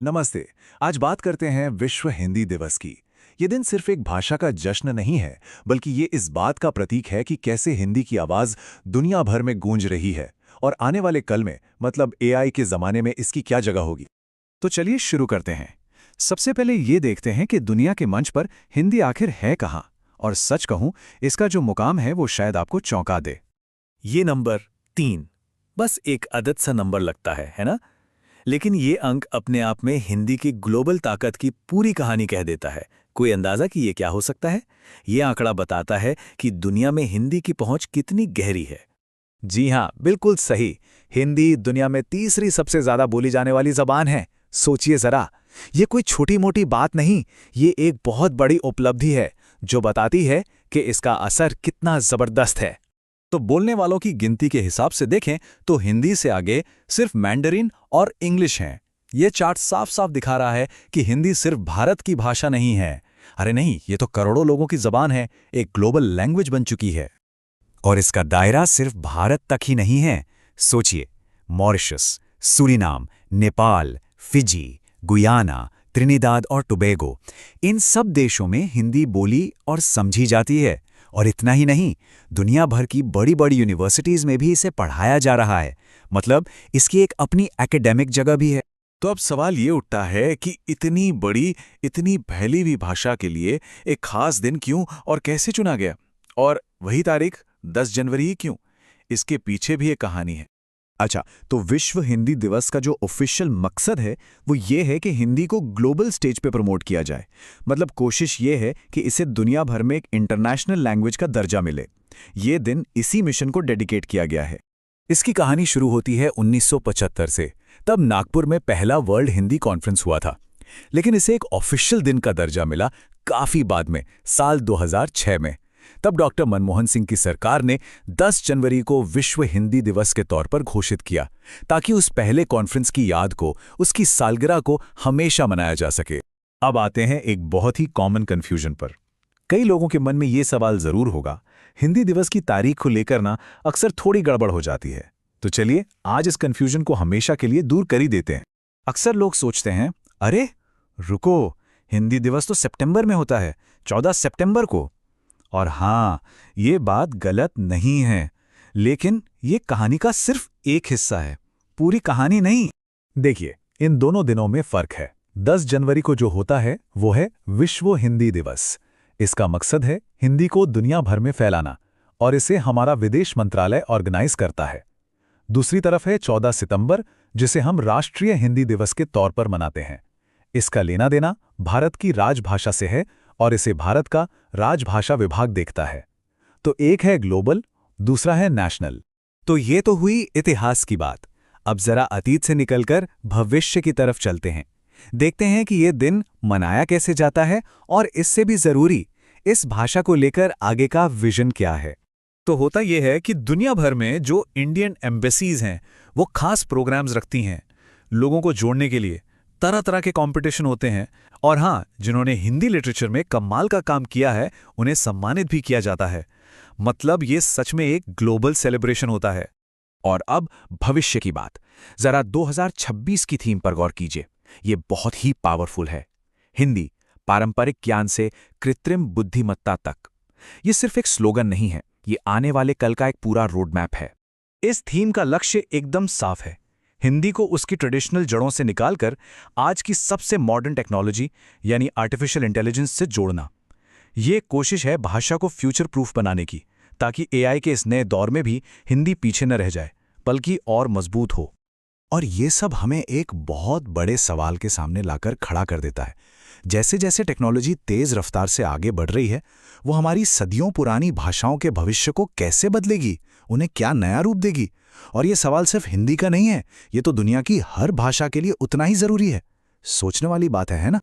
नमस्ते। आज बात करते हैं विश्व हिंदी दिवस की। ये दिन सिर्फ एक भाषा का जश्न नहीं है, बल्कि ये इस बात का प्रतीक है कि कैसे हिंदी की आवाज दुनिया भर में गूंज रही है और आने वाले कल में, मतलब एआई के जमाने में इसकी क्या जगह होगी। तो चलिए शुरू करते हैं। सबसे पहले ये देखते हैं कि दुनिया के मंच पर हिंदी आखिर है कहाँ। और सच कहूं, इसका जो मुकाम है वो शायद आपको चौंका दे। ये नंबर 3 बस एक अदद सा नंबर लगता है ना? लेकिन ये अंक अपने आप में हिंदी की ग्लोबल ताकत की पूरी कहानी कह देता है। कोई अंदाजा कि ये क्या हो सकता है? ये आंकड़ा बताता है कि दुनिया में हिंदी की पहुंच कितनी गहरी है। जी हाँ, बिल्कुल सही। हिंदी दुनिया में तीसरी सबसे ज्यादा बोली जाने वाली जबान है। सोचिए जरा, ये कोई छोटी मोटी बात नहीं, ये एक बहुत बड़ी उपलब्धि है जो बताती है कि इसका असर कितना जबरदस्त है। तो बोलने वालों की गिनती के हिसाब से देखें तो हिंदी से आगे सिर्फ मैंडरिन और इंग्लिश हैं। ये चार्ट साफ साफ दिखा रहा है कि हिंदी सिर्फ भारत की भाषा नहीं है। अरे नहीं, ये तो करोड़ों लोगों की जबान है, एक ग्लोबल लैंग्वेज बन चुकी है। और इसका दायरा सिर्फ भारत तक ही नहीं है। सोचिए, Mauritius, Suriname, Nepal, Fiji, Guyana, Trinidad और टोबैगो, इन सब देशों में हिंदी बोली और समझी जाती है। और इतना ही नहीं, दुनिया भर की बड़ी बड़ी यूनिवर्सिटीज में भी इसे पढ़ाया जा रहा है। मतलब इसकी एक अपनी एकेडमिक जगह भी है। तो अब सवाल ये उठता है कि इतनी बड़ी, इतनी फैली हुई भाषा के लिए एक खास दिन क्यों और कैसे चुना गया, और वही तारीख 10 जनवरी ही क्यों? इसके पीछे भी एक कहानी है। अच्छा, तो विश्व हिंदी दिवस का जो ऑफिशियल मकसद है वो ये है कि हिंदी को ग्लोबल स्टेज पे प्रमोट किया जाए। मतलब कोशिश ये है कि इसे दुनिया भर में एक इंटरनेशनल लैंग्वेज का दर्जा मिले। ये दिन इसी मिशन को डेडिकेट किया गया है। इसकी कहानी शुरू होती है 1975 से। तब नागपुर में पहला वर्ल्ड हिंदी कॉन्फ्रेंस हुआ था। लेकिन इसे एक ऑफिशियल दिन का दर्जा मिला काफी बाद में, साल 2006 में। तब डॉक्टर मनमोहन सिंह की सरकार ने 10 जनवरी को विश्व हिंदी दिवस के तौर पर घोषित किया, ताकि उस पहले कॉन्फ्रेंस की याद को, उसकी सालगिरह को हमेशा मनाया जा सके। अब आते हैं एक बहुत ही कॉमन कंफ्यूजन पर। कई लोगों के मन में ये सवाल जरूर होगा, हिंदी दिवस की तारीख को लेकर ना अक्सर थोड़ी गड़बड़ हो जाती है। तो चलिए आज इस कंफ्यूजन को हमेशा के लिए दूर कर ही देते हैं। अक्सर लोग सोचते हैं, अरे रुको, हिंदी दिवस तो सितंबर में होता है, 14 सितंबर को। और हाँ, ये बात गलत नहीं है, लेकिन ये कहानी का सिर्फ एक हिस्सा है, पूरी कहानी नहीं। देखिए, इन दोनों दिनों में फर्क है। 10 जनवरी को जो होता है वो है विश्व हिंदी दिवस। इसका मकसद है हिंदी को दुनिया भर में फैलाना, और इसे हमारा विदेश मंत्रालय ऑर्गेनाइज करता है। दूसरी तरफ है 14 सितंबर, जिसे हम राष्ट्रीय हिंदी दिवस के तौर पर मनाते हैं। इसका लेना देना भारत की राजभाषा से है, और इसे भारत का राजभाषा विभाग देखता है। तो एक है ग्लोबल, दूसरा है नेशनल। तो ये तो हुई इतिहास की बात। अब जरा अतीत से निकलकर भविष्य की तरफ चलते हैं। देखते हैं कि ये दिन मनाया कैसे जाता है, और इससे भी जरूरी, इस भाषा को लेकर आगे का विजन क्या है। तो होता यह है कि दुनिया भर में जो इंडियन एम्बेसीज हैं वो खास प्रोग्राम्स रखती हैं लोगों को जोड़ने के लिए। तरह तरह के कंपटीशन होते हैं, और हाँ, जिन्होंने हिंदी लिटरेचर में कमाल का काम किया है उन्हें सम्मानित भी किया जाता है। मतलब ये सच में एक ग्लोबल सेलिब्रेशन होता है। और अब भविष्य की बात, जरा 2026 की थीम पर गौर कीजिए। ये बहुत ही पावरफुल है। हिंदी, पारंपरिक ज्ञान से कृत्रिम बुद्धिमत्ता तक। ये सिर्फ एक स्लोगन नहीं है, ये आने वाले कल का एक पूरा रोड मैप है। इस थीम का लक्ष्य एकदम साफ है, हिंदी को उसकी ट्रेडिशनल जड़ों से निकालकर आज की सबसे मॉडर्न टेक्नोलॉजी यानी आर्टिफिशियल इंटेलिजेंस से जोड़ना। ये कोशिश है भाषा को फ्यूचर प्रूफ बनाने की, ताकि एआई के इस नए दौर में भी हिंदी पीछे न रह जाए, बल्कि और मजबूत हो। और ये सब हमें एक बहुत बड़े सवाल के सामने लाकर खड़ा कर देता है। जैसे जैसे टेक्नोलॉजी तेज रफ्तार से आगे बढ़ रही है, वो हमारी सदियों पुरानी भाषाओं के भविष्य को कैसे बदलेगी, उन्हें क्या नया रूप देगी। और ये सवाल सिर्फ हिंदी का नहीं है, ये तो दुनिया की हर भाषा के लिए उतना ही जरूरी है। सोचने वाली बात है ना?